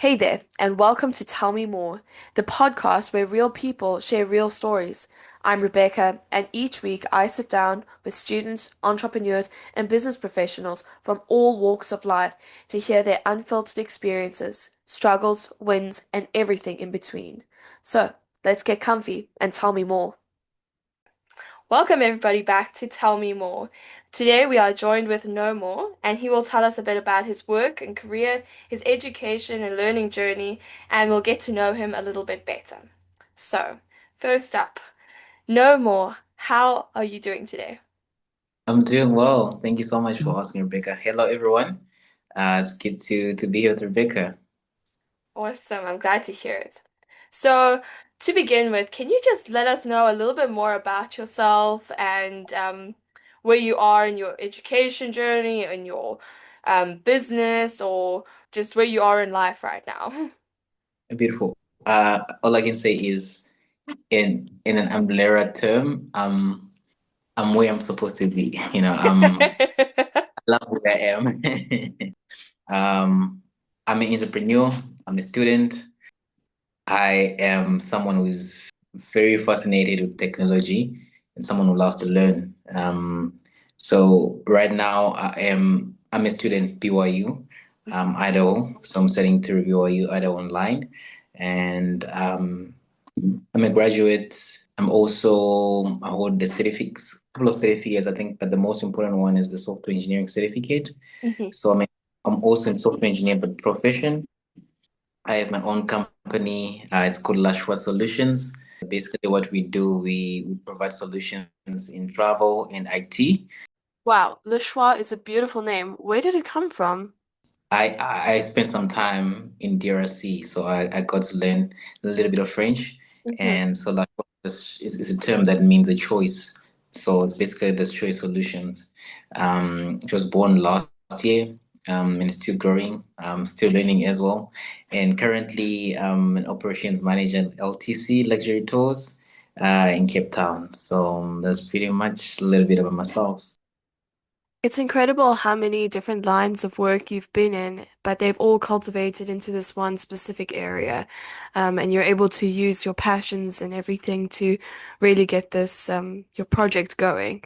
Hey there, and welcome to Tell Me More, the podcast where real people share real stories. I'm Rebecca, and each week I sit down with students, entrepreneurs, and business professionals from all walks of life to hear their unfiltered experiences, struggles, wins, and everything in between. So, let's get comfy and tell me more. Welcome everybody back to Tell Me More. Today we are joined with Nomore, and he will tell us a bit about his work and career, his education and learning journey, and we'll get to know him a little bit better. So, first up, Nomore, how are you doing today? I'm doing well. Thank you so much for asking, Rebecca. Hello, everyone. It's good to be here with Rebecca. Awesome, I'm glad to hear it. So, to begin with, can you just let us know a little bit more about yourself and where you are in your education journey, in your business, or just where you are in life right now? Beautiful. All I can say is, in an umbrella term, I'm where I'm supposed to be. I love where I am. I'm an entrepreneur. I'm a student. I am someone who is very fascinated with technology and someone who loves to learn. So right now I'm a student BYU, Idaho. So I'm studying through BYU Idaho online, and I'm a graduate. I hold the certificates, couple of certificates I think, but the most important one is the software engineering certificate. Mhm. So I'm also in software engineer by profession. I have my own company. It's called Lashwa Solutions. Basically, what we do, we provide solutions in travel and IT. Wow, Le Choix is a beautiful name. Where did it come from? I spent some time in DRC, so I got to learn a little bit of French. Hmm. And so Lashwa is a term that means the choice. So it's basically the choice solutions. It was born last year, and still growing, still learning as well. And currently, an operations manager at LTC Luxury Tours in Cape Town. So that's pretty much a little bit about myself. It's incredible how many different lines of work you've been in, but they've all cultivated into this one specific area. And you're able to use your passions and everything to really get this, your project going.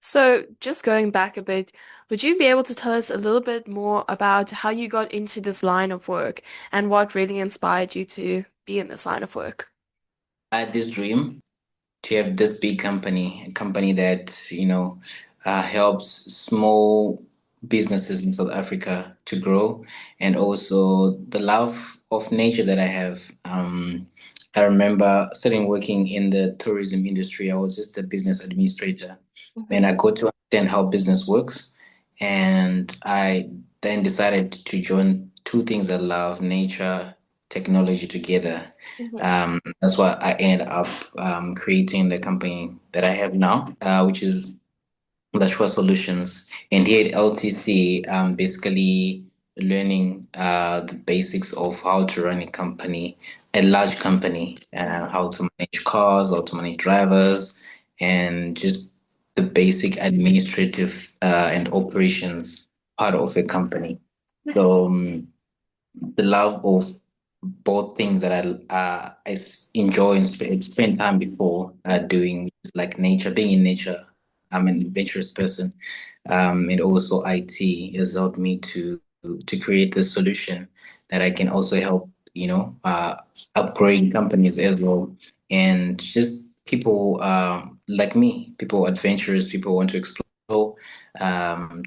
So, just going back a bit, would you be able to tell us a little bit more about how you got into this line of work and what really inspired you to be in this line of work? I had this dream to have this big company, a company that, helps small businesses in South Africa to grow, and also the love of nature that I have. I remember starting working in the tourism industry. I was just a business administrator, Mhm. and I got to understand how business works. And I then decided to join two things I love, nature, technology together. Mhm. That's why I ended up creating the company that I have now, which is Lashua Solutions. And here at LTC, basically learning the basics of how to run a company, a large company, how to manage cars, how to manage drivers, and just the basic administrative and operations part of a company. So the love of both things that enjoy and spend time before doing, like nature, being in nature. I'm an adventurous person, and also IT has helped me to create the solution that I can also help, upgrade companies as well, and just people like me, people adventurous, people want to explore,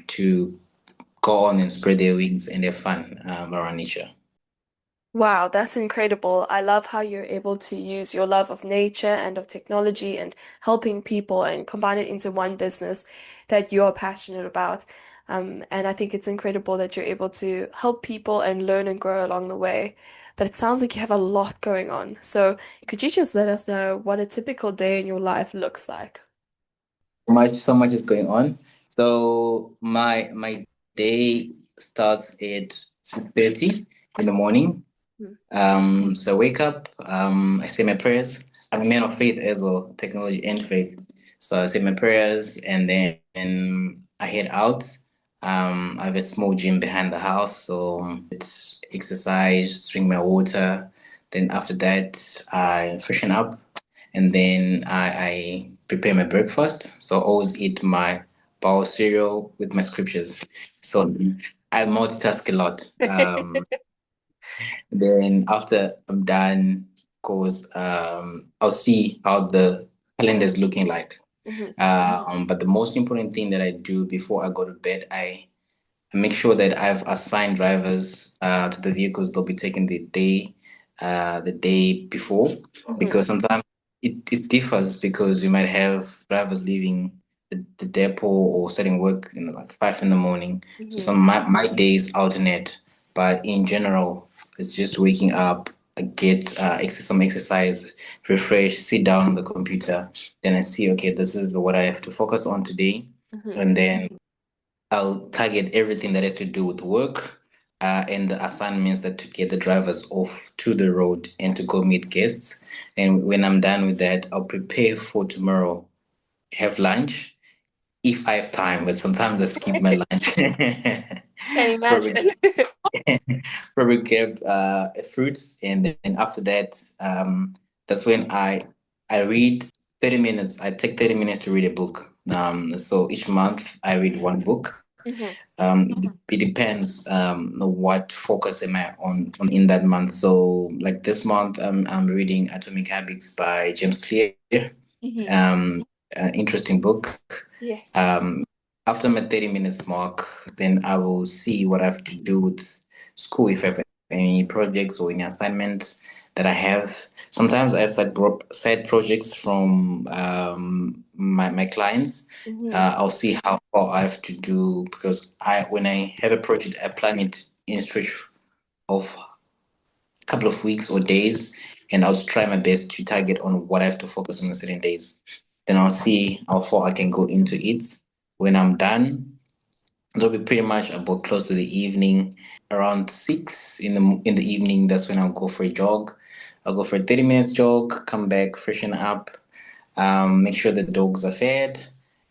to go on and spread their wings and their fun around nature. Wow, that's incredible. I love how you're able to use your love of nature and of technology and helping people and combine it into one business that you're passionate about. And I think it's incredible that you're able to help people and learn and grow along the way. But it sounds like you have a lot going on. So could you just let us know what a typical day in your life looks like? So much is going on. So my day starts at 6:30 in the morning. Hmm. So I wake up, I say my prayers. I'm a man of faith as well, technology and faith. So I say my prayers and then I head out. I have a small gym behind the house, so it's exercise, drink my water. Then after that, I freshen up, and then I prepare my breakfast. So I always eat my bowl cereal with my scriptures. So I multitask a lot. Then after I'm done, of course, I'll see how the calendar is looking like. Mhm. But the most important thing that I do before I go to bed, I make sure that I've assigned drivers to the vehicles they'll be taking the day before, Mhm. because sometimes it differs because you might have drivers leaving the depot or starting work, like 5 in the morning. So Mhm. my days alternate, but in general, it's just waking up, get some exercise, refresh, sit down on the computer, then I see, okay, this is what I have to focus on today, Mhm. and then I'll target everything that has to do with work and the assignments that to get the drivers off to the road and to go meet guests. And when I'm done with that, I'll prepare for tomorrow, have lunch if I have time, but sometimes I skip my lunch. Can Probably, imagine. probably grab a fruit, and then after that, that's when I read 30 minutes. I take 30 minutes to read a book. So each month I read one book. Mhm. It depends what focus am I on in that month. So like this month, I'm reading Atomic Habits by James Clear. Mhm. Interesting book. Yes. Um, After my 30 minutes mark, then I will see what I have to do with school if I have any projects or any assignments that I have. Sometimes I have side projects from my clients. Mhm. I'll see how far I have to do because when I have a project, I plan it in stretch of a couple of weeks or days, and I'll try my best to target on what I have to focus on certain days. Then I'll see how far I can go into it. When I'm done, it'll be pretty much about close to the evening, around 6 in the evening. That's when I'll go for a jog. I'll go for a 30 minutes jog, come back, freshen up, make sure the dogs are fed,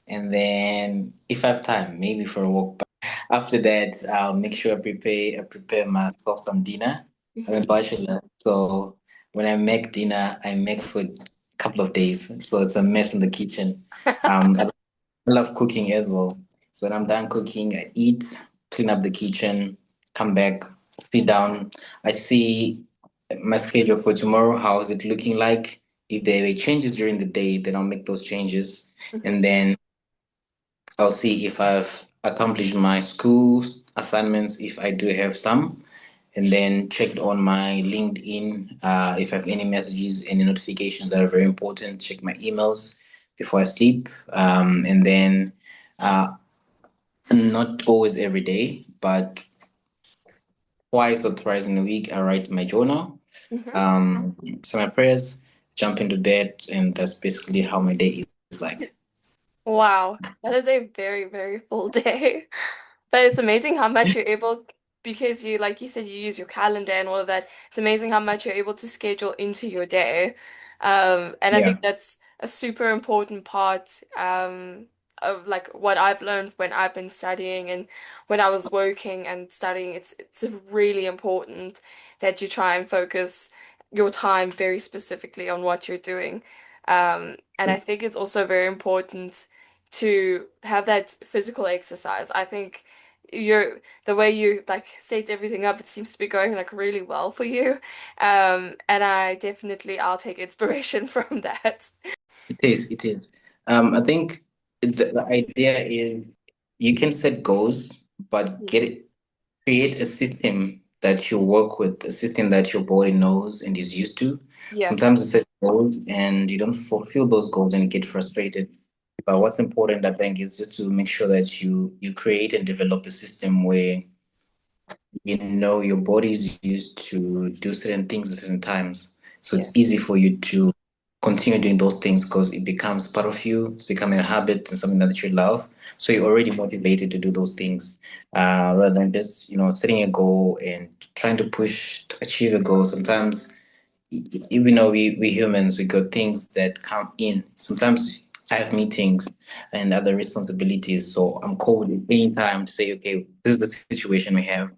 and then if I have time, maybe for a walk. But after that, I'll make sure I prepare myself some dinner. I'm a Mhm. bachelor, so when I make dinner, I make for a couple of days, so it's a mess in the kitchen. I love cooking as well. So when I'm done cooking, I eat, clean up the kitchen, come back, sit down. I see my schedule for tomorrow. How is it looking like? If there were changes during the day, then I'll make those changes. Mhm. And then I'll see if I've accomplished my school assignments, if I do have some, and then checked on my LinkedIn if I have any messages, any notifications that are very important. Check my emails before I sleep, and then uh, not always every day, but twice or thrice in a week, I write my journal, Mhm. say my prayers, jump into bed, and that's basically how my day is like. Wow, that is a very, very full day. But it's amazing how much you're able, because you, like you said, you use your calendar and all of that. It's amazing how much you're able to schedule into your day. And I Yeah. think that's a super important part, of like what I've learned when I've been studying and when I was working and studying. It's really important that you try and focus your time very specifically on what you're doing. And I think it's also very important to have that physical exercise. I think you're the way you like set everything up, it seems to be going like really well for you. And I'll take inspiration from that. It is. It is. I think the idea is you can set goals, but create a system that you work with, a system that your body knows and is used to. Yeah. Sometimes you set goals and you don't fulfill those goals and you get frustrated. But what's important, I think, is just to make sure that you create and develop a system where your body is used to do certain things at certain times. So it's Yes. easy for you to continue doing those things because it becomes part of you. It's becoming a habit and something that you love. So you're already motivated to do those things rather than just, setting a goal and trying to push to achieve a goal. Sometimes, we humans, we got things that come in. Sometimes I have meetings and other responsibilities. So I'm called at any time to say, okay, this is the situation we have.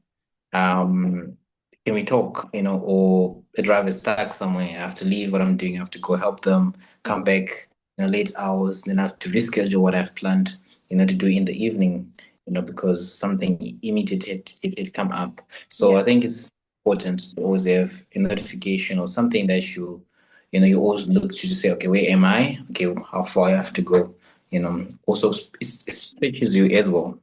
Um, can we talk? Or the driver is stuck somewhere. I have to leave what I'm doing. I have to go help them, come Mhm. back, late hours. Then I have to reschedule what I've planned, to do in the evening, because something immediate it come up. So Yeah. I think it's important to always have a notification or something that you always look to say, okay, where am I? Okay, how far I have to go. Also it stretches you as well.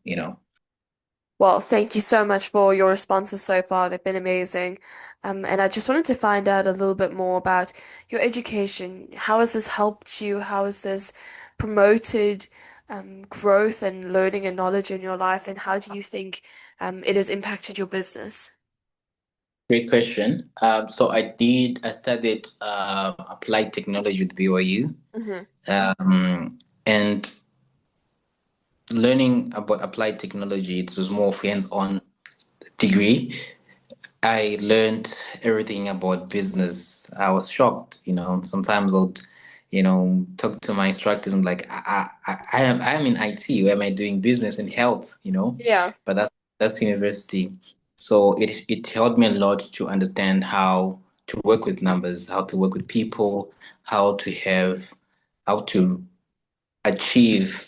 Well, thank you so much for your responses so far. They've been amazing. And I just wanted to find out a little bit more about your education. How has this helped you? How has this promoted growth and learning and knowledge in your life? And how do you think it has impacted your business? Great question. I studied applied technology with BYU. Hmm. And learning about applied technology, it was more of hands-on degree. I learned everything about business. I was shocked. Sometimes I'll talk to my instructors and like, I am in IT. Where am I doing business and help? Yeah. But that's university. So it helped me a lot to understand how to work with numbers, how to work with people, how to have, how to achieve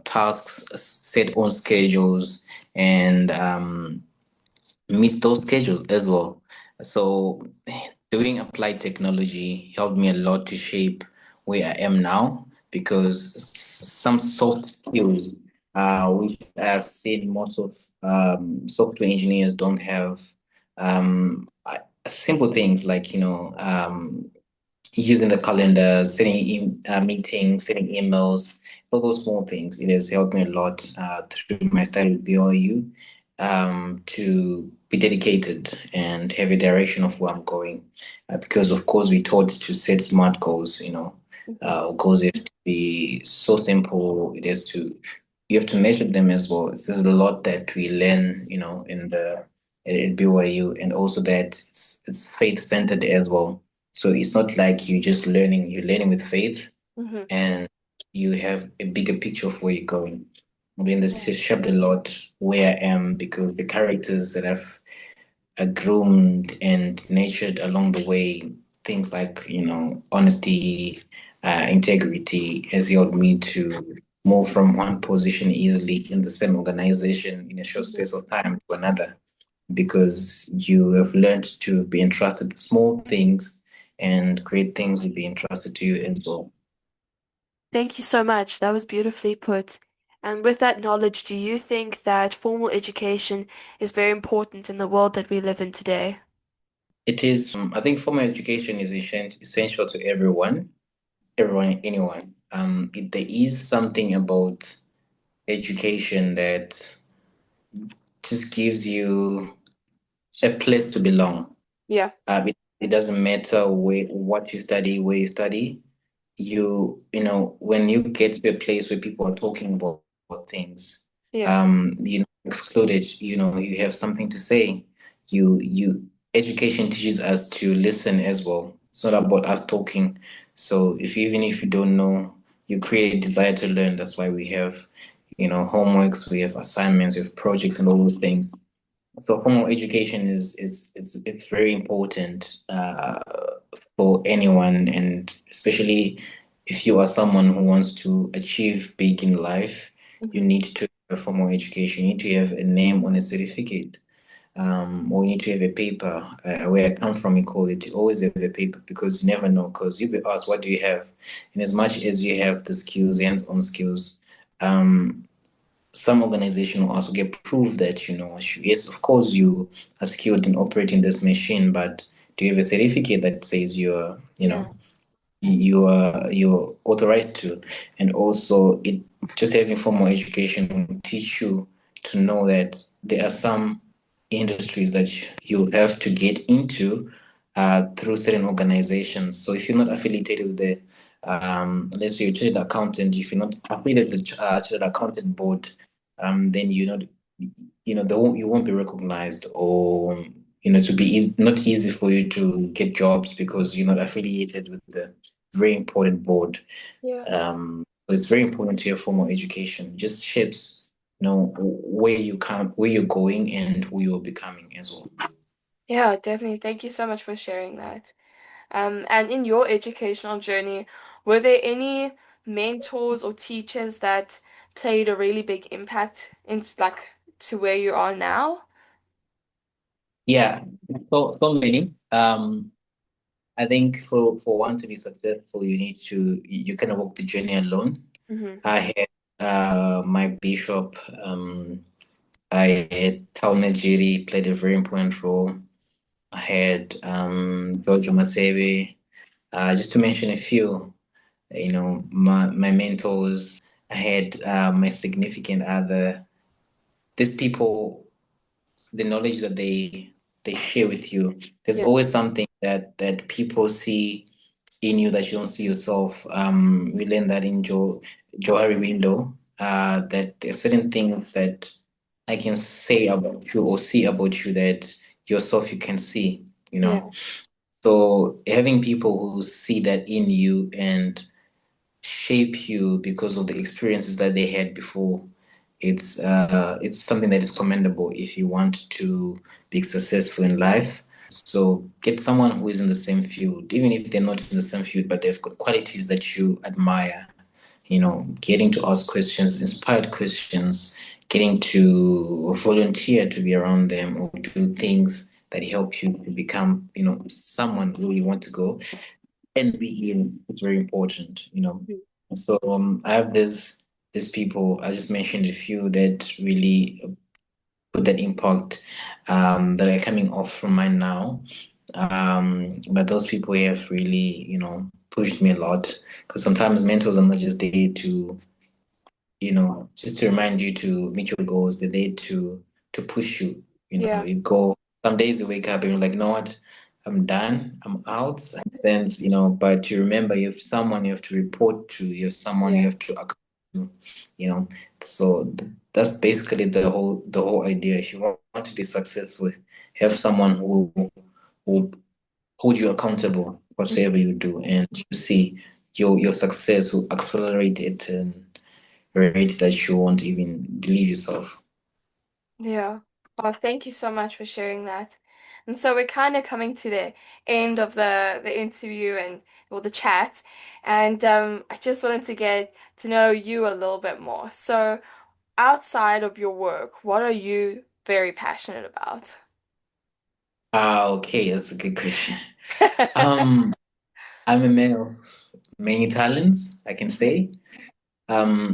tasks, set on schedules, and meet those schedules as well. So doing applied technology helped me a lot to shape where I am now because some soft skills, which I've seen most of software engineers don't have, simple things like, using the calendar, meetings, sending emails, all those small things. It has helped me a lot through my study with BYU to be dedicated and have a direction of where I'm going. Because, of course, we taught to set smart goals. Hmm. Goals have to be so simple. You have to measure them as well. There's a lot that we learn, at BYU, and also that it's faith-centered as well. So it's not like you're learning with faith Hmm. and you have a bigger picture of where you're going. I mean, this has shaped a lot where I am because the characters that I've groomed and nurtured along the way, things like, honesty, integrity, has helped me to move from one position easily in the same organization in a short Hmm. space of time to another because you have learned to be entrusted with small things and great things will be entrusted to you as well. Thank you so much. That was beautifully put. And with that knowledge, do you think that formal education is very important in the world that we live in today? It is, I think formal education is essential to everyone, anyone. There is something about education that just gives you a place to belong. Yeah. It doesn't matter what you study, where you study. When you get to a place where people are talking about things, Yeah. excluded, you have something to say. Education teaches us to listen as well. It's not about us talking. So even if you don't know, you create a desire to learn. That's why we have, homeworks, we have assignments, we have projects and all those things. So formal education it's very important for anyone, and especially if you are someone who wants to achieve big in life, you Hmm. need to have a formal education. You need to have a name on a certificate, or you need to have a paper. Where I come from, you call it. You always have a paper because you never know. Because you'll be asked, "What do you have?" And as much as you have the skills, hands-on skills, um, some organization will also get proof that yes, of course you are skilled in operating this machine, but do you have a certificate that says Yeah. you're authorized to? And also it just having formal education will teach you to know that there are some industries that you have to get into through certain organizations. So if you're not affiliated with the let's say you're chartered accountant, if you're not affiliated with the chartered accountant board, then you won't be recognized, or to be easy, not easy for you to get jobs because you're not affiliated with the very important board. Yeah. So it's very important to have formal education. It just shapes, where you come, where you're going, and who you're becoming as well. Yeah, definitely. Thank you so much for sharing that. And in your educational journey, were there any mentors or teachers that played a really big impact in like to where you are now? Yeah, so many. I think for one to be successful, you kind of walk the journey alone. Hmm. I had my bishop. I had Tao Najiri played a very important role. I had Giorgio Matsewe, just to mention a few. My mentors. I had my significant other. These people, the knowledge that they share with you. There's Yeah, always something that people see in you that you don't see yourself. We learned that in Johari window. That there are certain things that I can say about you or see about you that yourself you can see. yeah, So having people who see that in you and shape you because of the experiences that they had before. It's something that is commendable if you want to be successful in life. So get someone who is in the same field, even if they're not in the same field, but they've got qualities that you admire. Getting to ask questions, inspired questions, getting to volunteer to be around them or do things that help you to become, someone who you want to go and be in is very important. mhm, So I have these people, I just mentioned a few that really put that impact that are coming off from mine now. But those people have really, pushed me a lot because sometimes mentors are not just there to just to remind you to meet your goals. They're there to push you. yeah, You go. Some days you wake up and you're like, you know what? I'm done. I'm out. In a sense, but you remember you have someone you have to report to. You have someone you yeah, have to account to. You know. So that's basically the whole idea. If you want to be successful, have someone who hold you accountable whatever mhm, you do, and you see your success will accelerate it and rate that you won't even believe yourself. yeah. Oh, thank you so much for sharing that. And so we're kind of coming to the end of the interview and or the chat, and I just wanted to get to know you a little bit more. So outside of your work, what are you very passionate about? Okay, that's a good question. Um, I'm a man of many talents, I can say.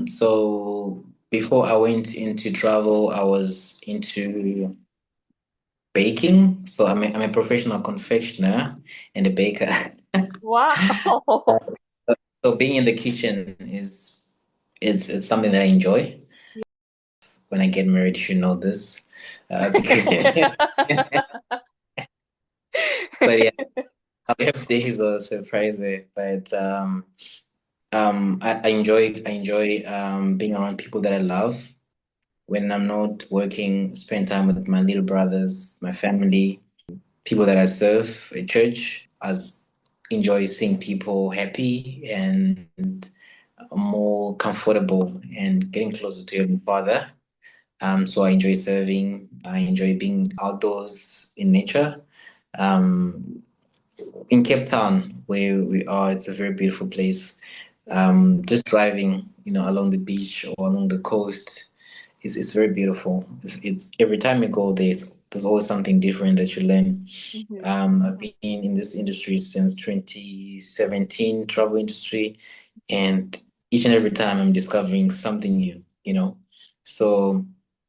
So before I went into travel, I was into baking. So I'm a professional confectioner and a baker. Wow. So being in the kitchen it's something that I enjoy. When I get married, you should know this. Because but yeah, I have days of surprise there. But I enjoy being around people that I love. When I'm not working, spend time with my little brothers, my family, people that I serve at church. Enjoy seeing people happy and more comfortable and getting closer to your Father. So I enjoy serving. I enjoy being outdoors in nature. Um, in Cape Town, where we are, it's a very beautiful place. Just driving, along the beach or along the coast is very beautiful. It's every time you go there, there's always something different that you learn. Mhm. I've been in this industry since 2017, travel industry, and each and every time I'm discovering something new. So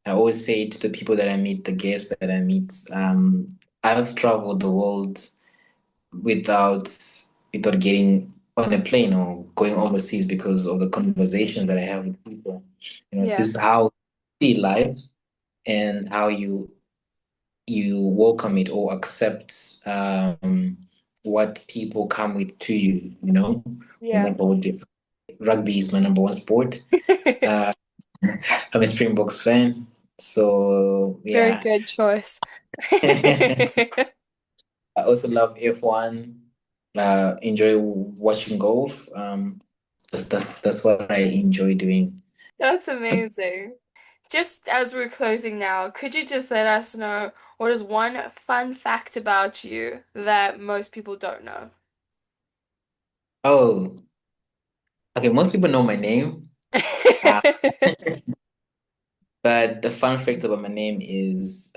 I always say to the people that I meet, the guests that I meet, I've traveled the world without without getting on a plane or going overseas because of the conversation that I have with people. It's Yeah, just how you see life and how you welcome it or accept what people come with to you. yeah. Like rugby is my number one sport. Uh, I'm a Springboks fan, so Very yeah. good choice. I also love F1. Enjoy watching golf. That's what I enjoy doing. That's amazing. Just as we're closing now, could you just let us know what is one fun fact about you that most people don't know? Oh, okay. Most people know my name, uh, but the fun fact about my name is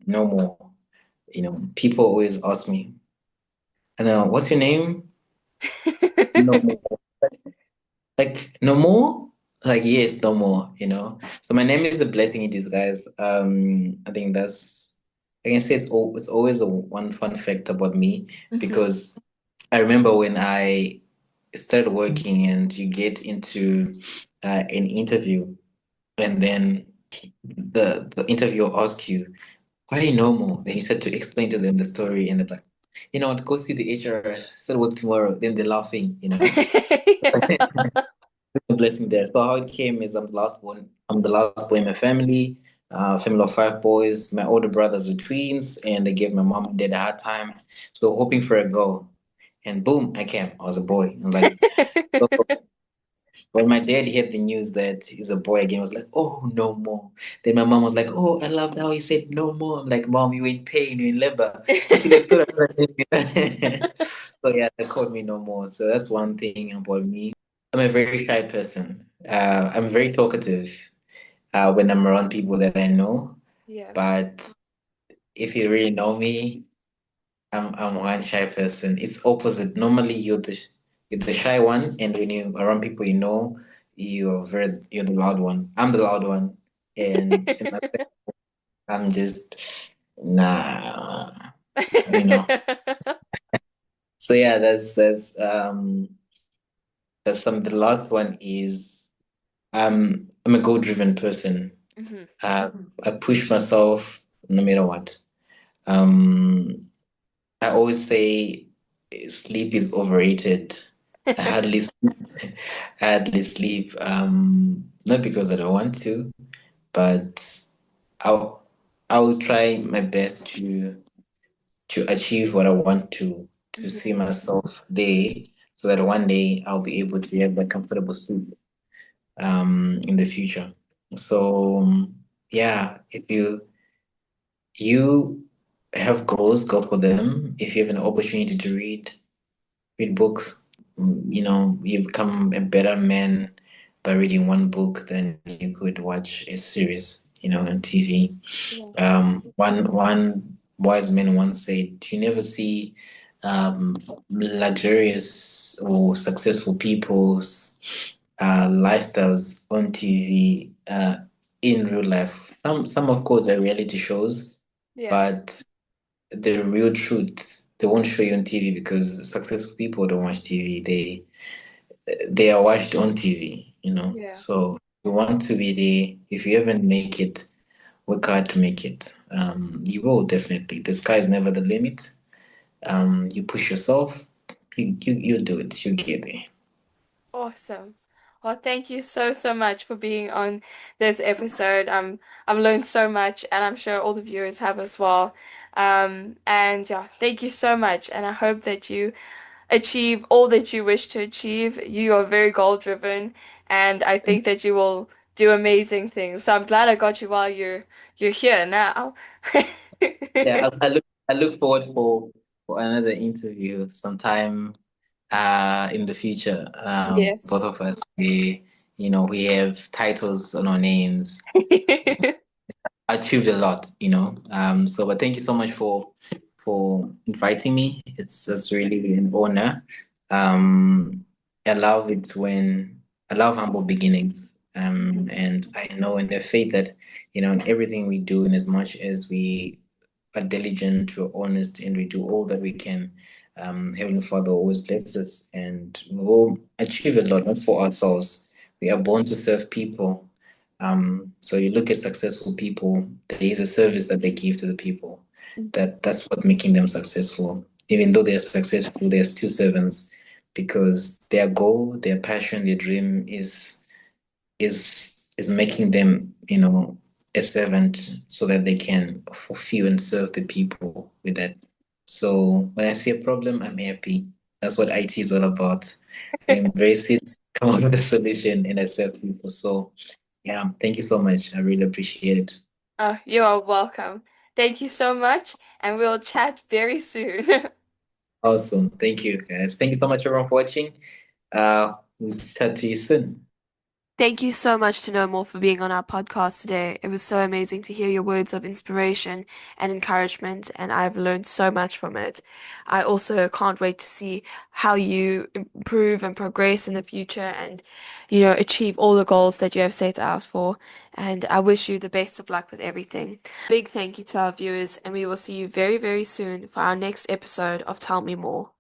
no more. People always ask me, and what's your name? No more. Like no more? Like yes, no more, So my name is a blessing in disguise. I think I can say it's always a one fun fact about me Mhm. because I remember when I started working and you get into an interview and then the interviewer asks you, why are you normal? Then you start to explain to them the story and they're like, go see the HR, start work tomorrow. Then they're laughing. Yeah. A blessing there. So how it came is I'm the last one. I'm the last boy in my family. Family of five boys. My older brothers were twins, and they gave my mom and dad a hard time. So hoping for a girl, and boom, I came. I was a boy. And like so when my dad heard the news that he's a boy again, I was like, oh no more. Then my mom was like, oh, I loved how he said no more. I'm like, mom, you in pain, you in labor. You should have thought of that. So yeah, they called me no more. So that's one thing about me. I'm a very shy person. I'm very talkative when I'm around people that I know. Yeah. But if you really know me, I'm one shy person. It's opposite. Normally you're the shy one, and when you're around people you know, you're the loud one. I'm the loud one, and I'm just nah, you know. So yeah, that's some. The last one is I'm a goal-driven person. Mhm. I push myself no matter what. Um, I always say sleep is overrated. I hardly sleep. I hardly sleep. Not because I don't want to, but I'll I'll try my best to achieve what I want to see Mhm. myself there, so that one day I'll be able to have a comfortable sleep in the future. So yeah, if you have goals, go for them. If you have an opportunity to read books. You become a better man by reading one book than you could watch a series, on TV. Yeah. One wise man once said, "You never see luxurious or successful people's lifestyles on TV in real life. Some of course are reality shows, Yeah. but the real truth they won't show you on TV because successful people don't watch TV. They are watched on TV. Yeah. So you want to be there. If you ever make it, work hard to make it. You will definitely. The sky is never the limit. You push yourself, you do it. You get there. Awesome. Well, thank you so, so much for being on this episode. I've learned so much, and I'm sure all the viewers have as well. And yeah, thank you so much. And I hope that you achieve all that you wish to achieve. You are very goal driven, and I think that you will do amazing things. So I'm glad I got you while you're here now. Yeah, I look forward for another interview sometime in the future. Both Yes. of us we have titles on our names, achieved a lot. So but thank you so much for inviting me. It's really an honor. Um I love it when I love humble beginnings. And I know in the faith that, in everything we do, in as much as we are diligent, we're honest, and we do all that we can, Heavenly Father always blesses us and we will achieve a lot, not for ourselves. We are born to serve people. So you look at successful people, there is a service that they give to the people. That's what making them successful. Even though they're successful, they're still servants because their goal, their passion, their dream is making them, a servant so that they can fulfill and serve the people with that. So when I see a problem, I'm happy. That's what IT is all about. I embrace it, come up with a solution and accept people. So yeah, thank you so much. I really appreciate it. Oh, you are welcome. Thank you so much, and we'll chat very soon. Awesome. Thank you, guys. Thank you so much, everyone, for watching. We'll chat to you soon. Thank you so much to Nomore for being on our podcast today. It was so amazing to hear your words of inspiration and encouragement, and I've learned so much from it. I also can't wait to see how you improve and progress in the future and, achieve all the goals that you have set out for. And I wish you the best of luck with everything. Big thank you to our viewers, and we will see you very, very soon for our next episode of Tell Me More.